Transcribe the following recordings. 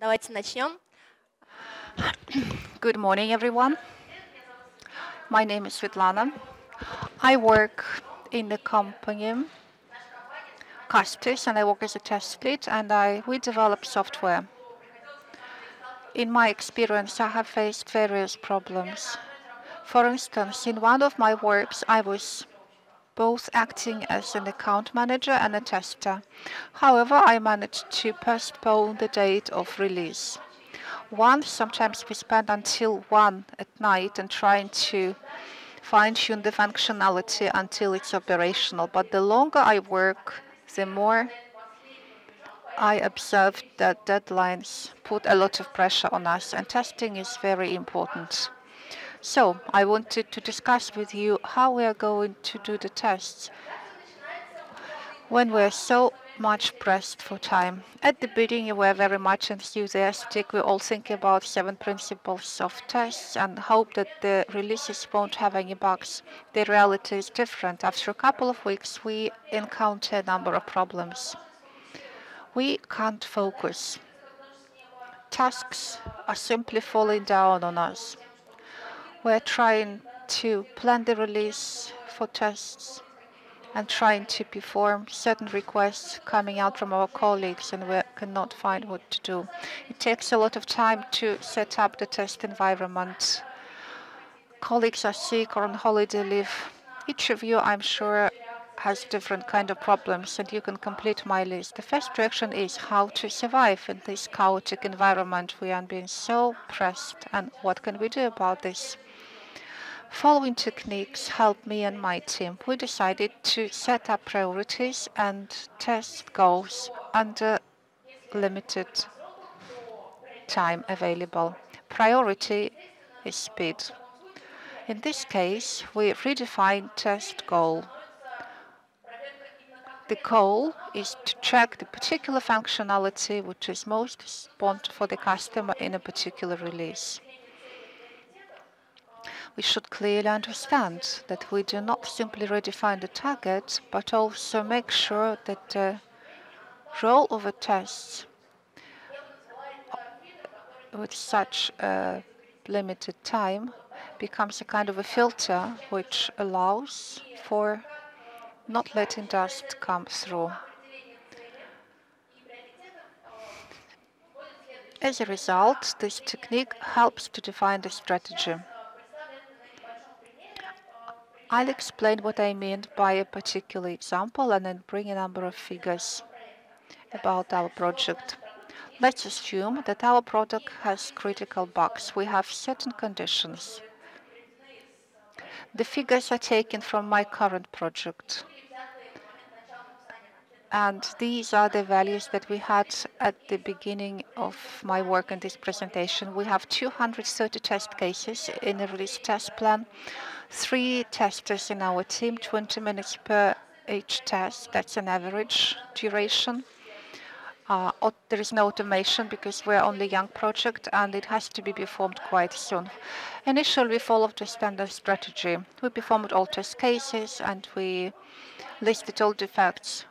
Давайте начнем. Good morning, everyone. My name is Svetlana. I work in the company Castis, and I work as a test lead, and we develop software. In my experience, I have faced various problems. For instance, in one of my works, I was both acting as an account manager and a tester. However, I managed to postpone the date of release. Sometimes we spend until 1 at night and trying to fine-tune the functionality until it's operational. But the longer I work, the more I observed that deadlines put a lot of pressure on us, and testing is very important. So I wanted to discuss with you how we are going to do the tests when we're so much pressed for time. At the beginning, we were very much enthusiastic. We all think about 7 principles of tests and hope that the releases won't have any bugs. The reality is different. After a couple of weeks, we encounter a number of problems. We can't focus. Tasks are simply falling down on us. We're trying to plan the release for tests and trying to perform certain requests coming out from our colleagues, and we cannot find what to do. It takes a lot of time to set up the test environment. Colleagues are sick or on holiday leave. Each of you, I'm sure, has different kind of problems, and you can complete my list. The first reaction is how to survive in this chaotic environment. We are being so pressed, and what can we do about this? Following techniques helped me and my team. We decided to set up priorities and test goals under limited time available. Priority is speed. In this case, we redefine test goal. The goal is to check the particular functionality which is most responsive for the customer in a particular release. We should clearly understand that we do not simply redefine the target, but also make sure that the role of a test with such a limited time becomes a kind of a filter which allows for not letting dust come through. As a result, this technique helps to define the strategy. I'll explain what I mean by a particular example and then bring a number of figures about our project. Let's assume that our product has critical bugs. We have certain conditions. The figures are taken from my current project. And these are the values that we had at the beginning of my work in this presentation. We have 230 test cases in a release test plan, 3 testers in our team, 20 minutes per each test. That's an average duration. There is no automation because we're only a young project and it has to be performed quite soon. Initially, we followed the standard strategy. We performed all test cases and we listed all defects.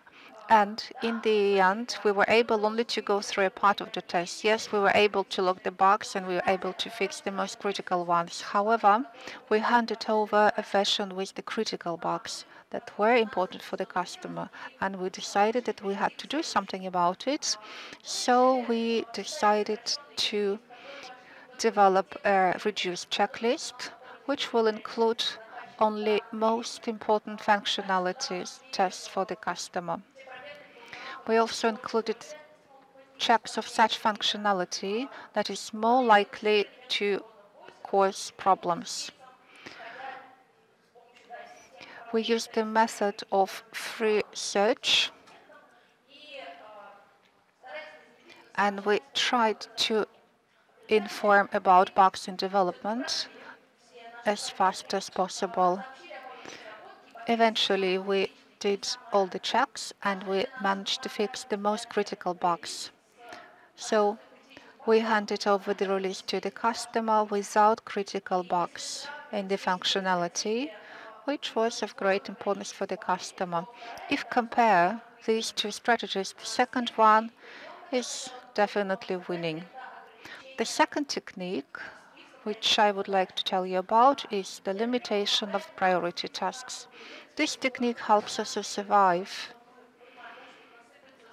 And in the end, we were able only to go through a part of the test. Yes, we were able to log the bugs and we were able to fix the most critical ones. However, we handed over a version with the critical bugs that were important for the customer. And we decided that we had to do something about it. So we decided to develop a reduced checklist, which will include only most important functionalities tests for the customer. We also included checks of such functionality that is more likely to cause problems. We used the method of free search, and we tried to inform about bugs in development as fast as possible. Eventually, we did all the checks and we managed to fix the most critical bugs. So we handed over the release to the customer without critical bugs in the functionality, which was of great importance for the customer. If compare these two strategies, the second one is definitely winning. The second technique, which I would like to tell you about, is the limitation of priority tasks. This technique helps us to survive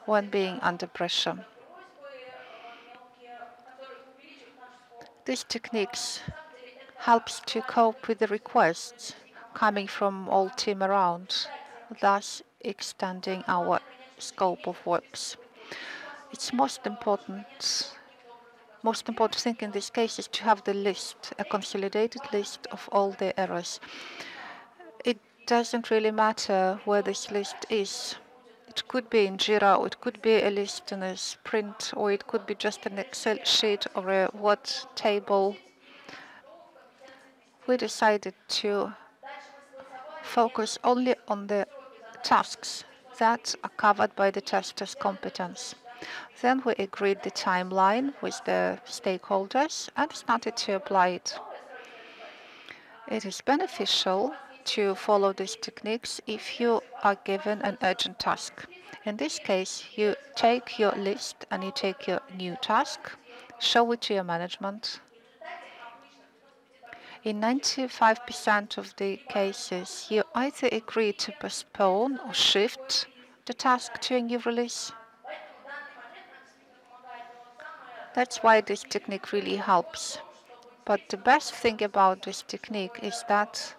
when being under pressure. These techniques helps to cope with the requests coming from all team around, thus extending our scope of works. It's most important thing in this case is to have the list, a consolidated list of all the errors. It doesn't really matter where this list is. It could be in Jira, or it could be a list in a sprint, or it could be just an Excel sheet or a Word table. We decided to focus only on the tasks that are covered by the tester's competence. Then we agreed the timeline with the stakeholders and started to apply it. It is beneficial to follow these techniques if you are given an urgent task. In this case, you take your list and you take your new task, show it to your management. In 95% of the cases, you either agree to postpone or shift the task to a new release. That's why this technique really helps. But the best thing about this technique is that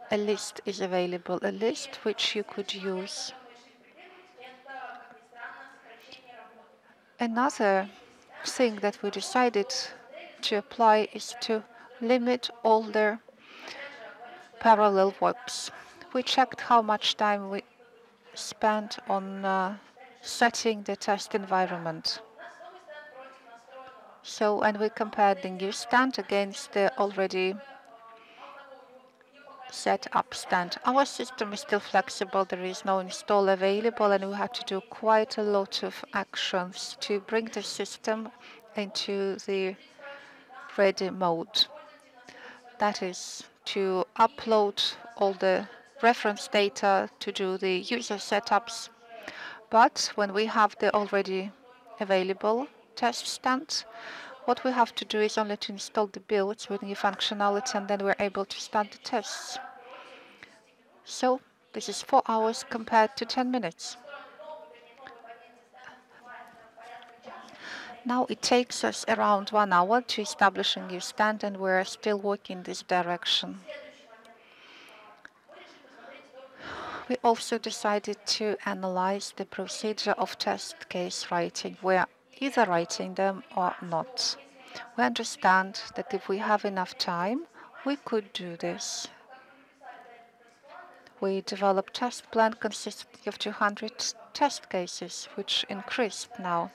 a list is available, a list which you could use. Another thing that we decided to apply is to limit all the parallel works. We checked how much time we spent on setting the test environment. And we compared the new stand against the already set up stand. Our system is still flexible, there is no install available, and we had to do quite a lot of actions to bring the system into the ready mode. That is to upload all the reference data to do the user setups. But when we have the already available test stand, what we have to do is only to install the builds with new functionality, and then we're able to start the tests. So this is 4 hours compared to 10 minutes. Now it takes us around 1 hour to establish a new stand, and we're still working in this direction. We also decided to analyze the procedure of test case writing. We're either writing them or not. We understand that if we have enough time, we could do this. We developed a test plan consisting of 200 test cases, which increased now.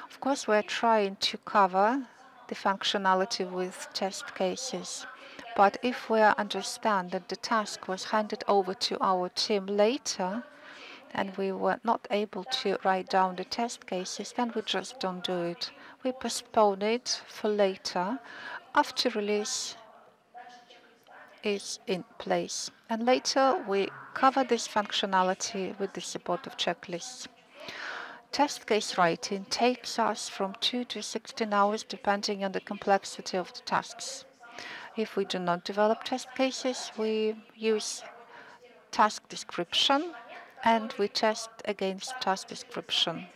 Of course, we're trying to cover the functionality with test cases. But if we understand that the task was handed over to our team later, and we were not able to write down the test cases, then we just don't do it. We postpone it for later, after release is in place. And later we cover this functionality with the support of checklists. Test case writing takes us from 2 to 16 hours depending on the complexity of the tasks. If we do not develop test cases, we use task description and we test against task description.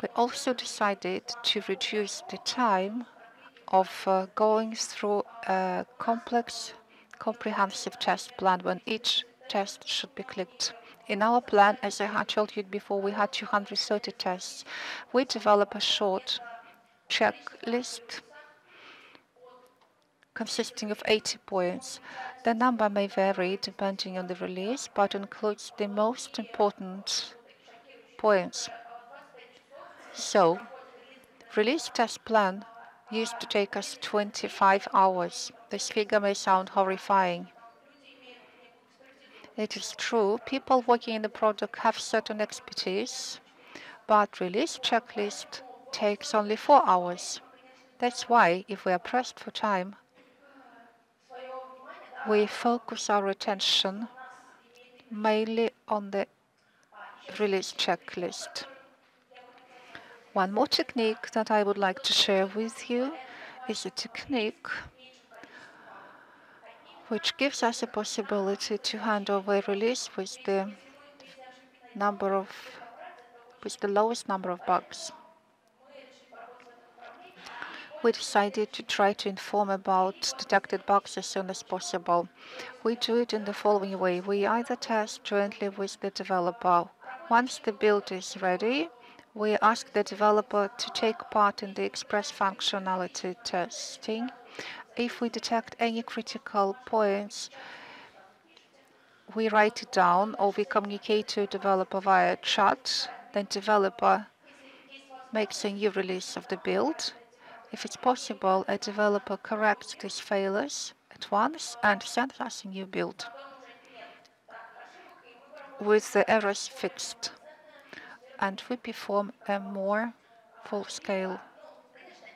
We also decided to reduce the time of going through a complex, comprehensive test plan when each test should be clicked. In our plan, as I had told you before, we had 230 tests. We developed a short checklist consisting of 80 points. The number may vary depending on the release, but includes the most important points. So, release test plan used to take us 25 hours. This figure may sound horrifying. It is true, people working in the product have certain expertise, but release checklist takes only 4 hours. That's why, if we are pressed for time, we focus our attention mainly on the release checklist. One more technique that I would like to share with you is a technique which gives us a possibility to hand over a release with the lowest number of bugs. We decided to try to inform about detected bugs as soon as possible. We do it in the following way. We either test jointly with the developer. Once the build is ready, we ask the developer to take part in the express functionality testing. If we detect any critical points, we write it down or we communicate to developer via chat. Then developer makes a new release of the build. If it's possible, a developer corrects these failures at once and sends us a new build with the errors fixed. And we perform a more full-scale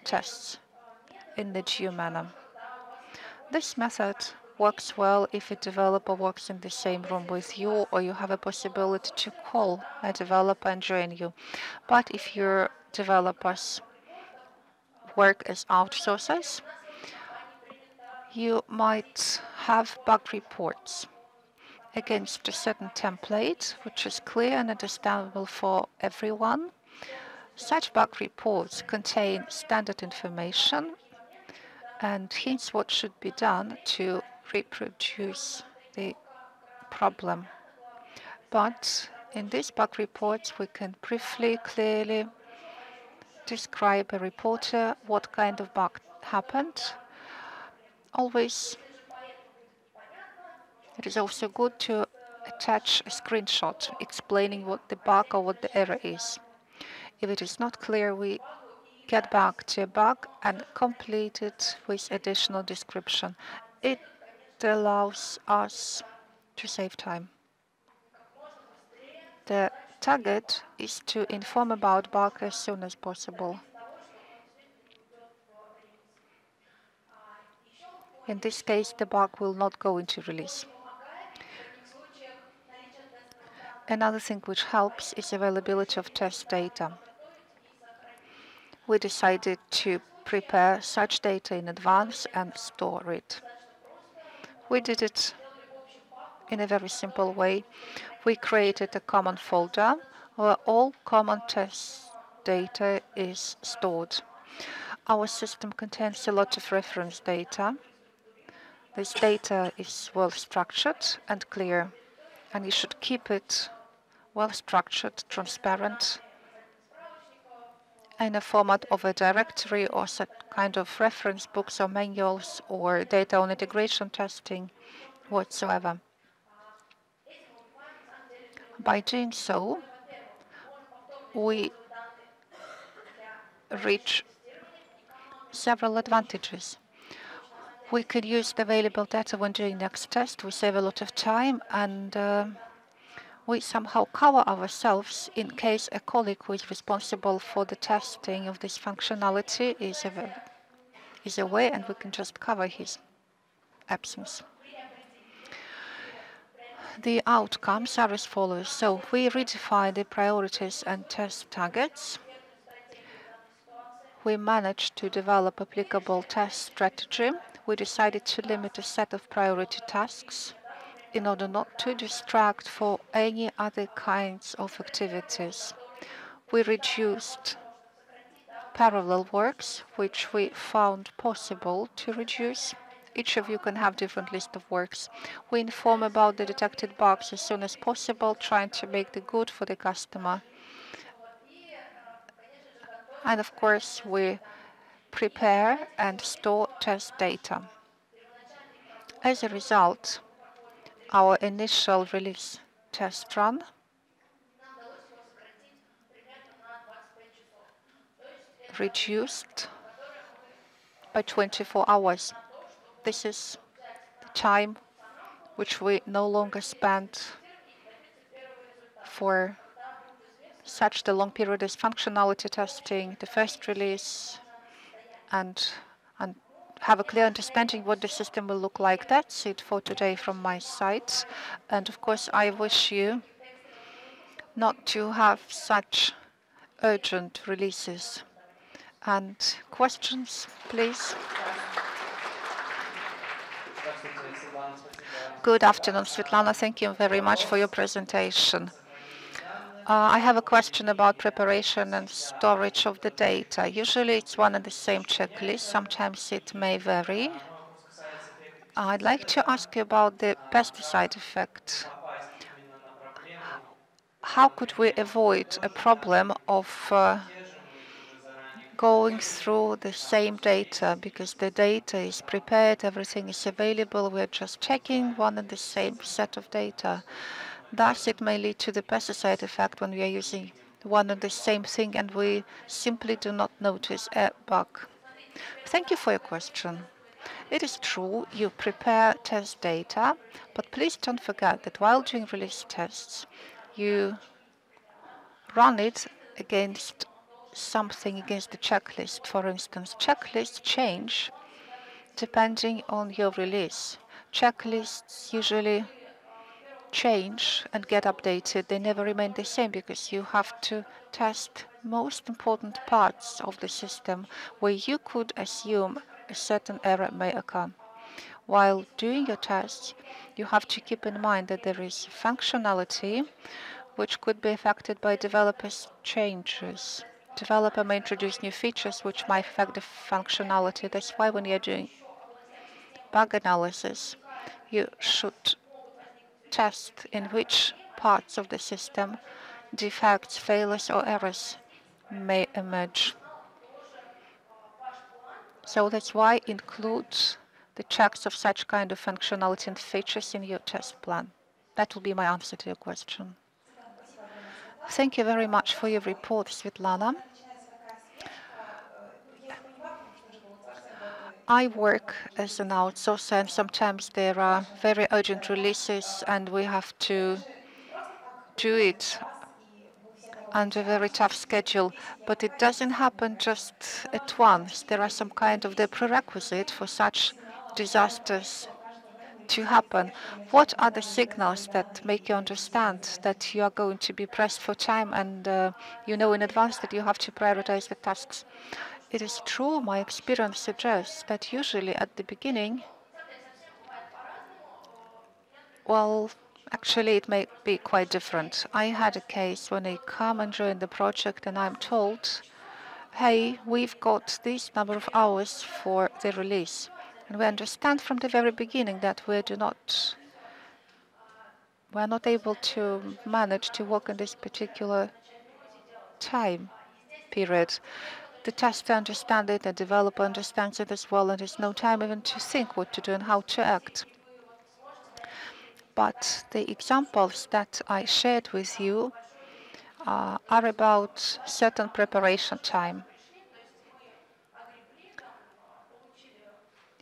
tests in the due manner. This method works well if a developer works in the same room with you or you have a possibility to call a developer and join you. But if your developers work as outsourcers, you might have bug reports against a certain template, which is clear and understandable for everyone. Such bug reports contain standard information and hints what should be done to reproduce the problem. But in these bug reports, we can briefly, clearly describe a reporter what kind of bug happened. Always, it is also good to attach a screenshot explaining what the bug or what the error is. If it is not clear, we get back to a bug and complete it with additional description. It allows us to save time. The target is to inform about bug as soon as possible. In this case, the bug will not go into release. Another thing which helps is availability of test data. We decided to prepare such data in advance and store it. We did it in a very simple way. We created a common folder where all common test data is stored. Our system contains a lot of reference data. This data is well structured and clear, and you should keep it well structured, transparent, in a format of a directory or some kind of reference books or manuals or data on integration testing whatsoever. By doing so, we reach several advantages. We could use the available data when doing next test. We save a lot of time and we somehow cover ourselves in case a colleague who is responsible for the testing of this functionality is away, and we can just cover his absence. The outcomes are as follows. So we redefine the priorities and test targets. We managed to develop applicable test strategy. We decided to limit a set of priority tasks in order not to distract for any other kinds of activities. We reduced parallel works, which we found possible to reduce. Each of you can have different list of works. We inform about the detected bugs as soon as possible, trying to make the good for the customer. And of course, we prepare and store test data. As a result, our initial release test run reduced by 24 hours. This is the time which we no longer spend for such the long period as functionality testing, the first release, and have a clear understanding what the system will look like. That's it for today from my side. And of course, I wish you not to have such urgent releases. And questions, please. Good afternoon, Svetlana. Thank you very much for your presentation. I have a question about preparation and storage of the data. Usually it's one and the same checklist. Sometimes it may vary. I'd like to ask you about the pesticide effect. How could we avoid a problem of going through the same data, because the data is prepared, everything is available, we're just checking one and the same set of data. Thus, it may lead to the pesticide effect when we are using one and the same thing and we simply do not notice a bug. Thank you for your question. It is true, you prepare test data, but please don't forget that while doing release tests, you run it against something, against the checklist. For instance, checklists change depending on your release. Checklists usually change and get updated. They never remain the same because you have to test most important parts of the system where you could assume a certain error may occur. While doing your tests, you have to keep in mind that there is functionality which could be affected by developers' changes. Developer may introduce new features which might affect the functionality. That's why when you're doing bug analysis, you should test in which parts of the system defects, failures, or errors may emerge. So that's why include the checks of such kind of functionality and features in your test plan. That will be my answer to your question. Thank you very much for your report, Svetlana. I work as an outsourcer, and sometimes there are very urgent releases, and we have to do it under a very tough schedule. But it doesn't happen just at once. There are some kind of the prerequisite for such disasters to happen. What are the signals that make you understand that you are going to be pressed for time and you know in advance that you have to prioritize the tasks? It is true, my experience suggests that usually at the beginning, well, actually it may be quite different. I had a case when I come and join the project and I'm told, hey, we've got this number of hours for the release. And we understand from the very beginning that we're not able to manage to work in this particular time period. The tester understands it, the developer understands it as well, and there's no time even to think what to do and how to act. But the examples that I shared with you are about certain preparation time.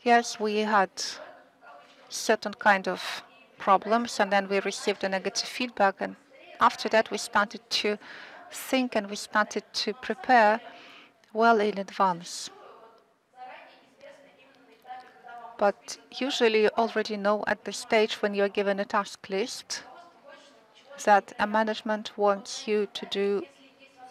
Yes, we had certain kind of problems, and then we received a negative feedback, and after that we started to think and we started to prepare well in advance. But usually you already know at the stage when you're given a task list that a management wants you to do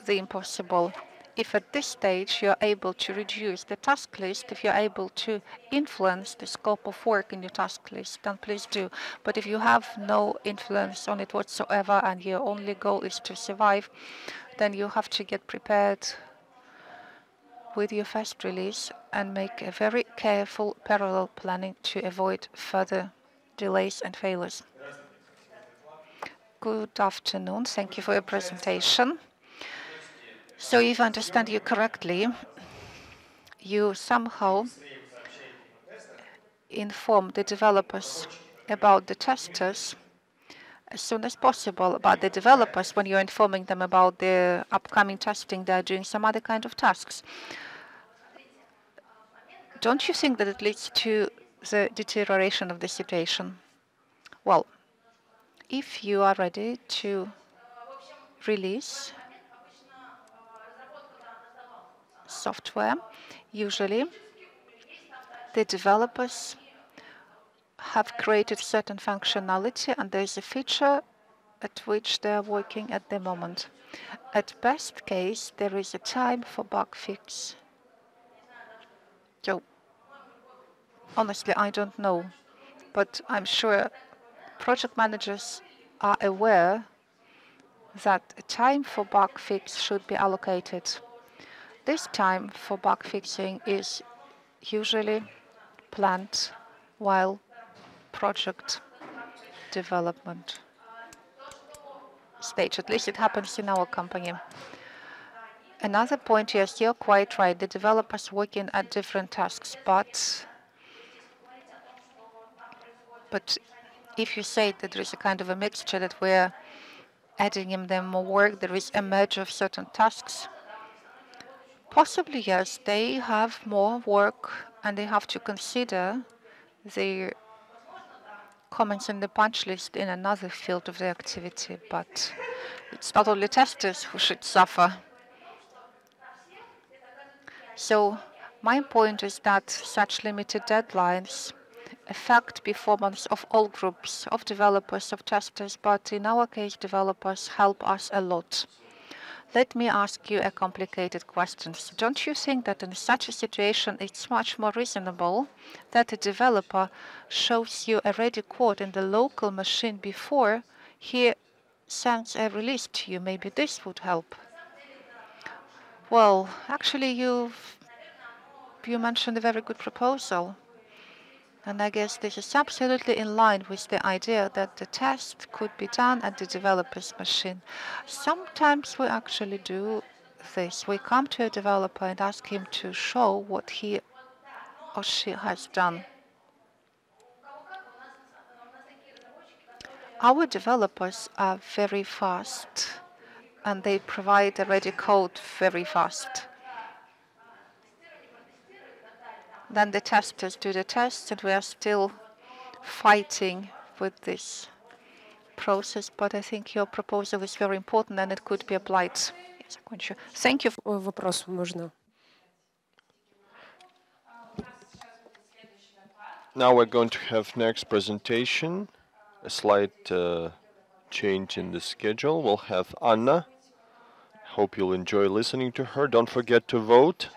the impossible. If at this stage you're able to reduce the task list, if you're able to influence the scope of work in your task list, then please do. But if you have no influence on it whatsoever and your only goal is to survive, then you have to get prepared with your first release and make a very careful parallel planning to avoid further delays and failures. Good afternoon. Thank you for your presentation. So if I understand you correctly, you somehow inform the developers about the testers as soon as possible. But the developers, when you're informing them about the upcoming testing, they're doing some other kind of tasks. Don't you think that it leads to the deterioration of the situation? Well, if you are ready to release software, usually the developers have created certain functionality, and there's a feature at which they are working at the moment. At best case, there is a time for bug fix. So honestly, I don't know, but I'm sure project managers are aware that a time for bug fix should be allocated. This time for bug fixing is usually planned while project development stage. At least it happens in our company. Another point, yes, you're quite right. The developers working at different tasks, but if you say that there is a kind of a mixture that we're adding in them more work, there is a merge of certain tasks. Possibly, yes, they have more work and they have to consider the comments in the punch list in another field of their activity, but it's not only testers who should suffer. So my point is that such limited deadlines affect performance of all groups, of developers, of testers, but in our case, developers help us a lot. Let me ask you a complicated question. Don't you think that in such a situation it's much more reasonable that a developer shows you a ready code in the local machine before he sends a release to you? Maybe this would help. Well, actually, you mentioned a very good proposal. And I guess this is absolutely in line with the idea that the test could be done at the developer's machine. Sometimes we actually do this. We come to a developer and ask him to show what he or she has done. Our developers are very fast and they provide the ready code very fast. Then the testers do the tests, and we are still fighting with this process. But I think your proposal is very important and it could be applied. Thank you. Вопрос можно. Now we're going to have next presentation, a slight change in the schedule. We'll have Anna. Hope you'll enjoy listening to her. Don't forget to vote.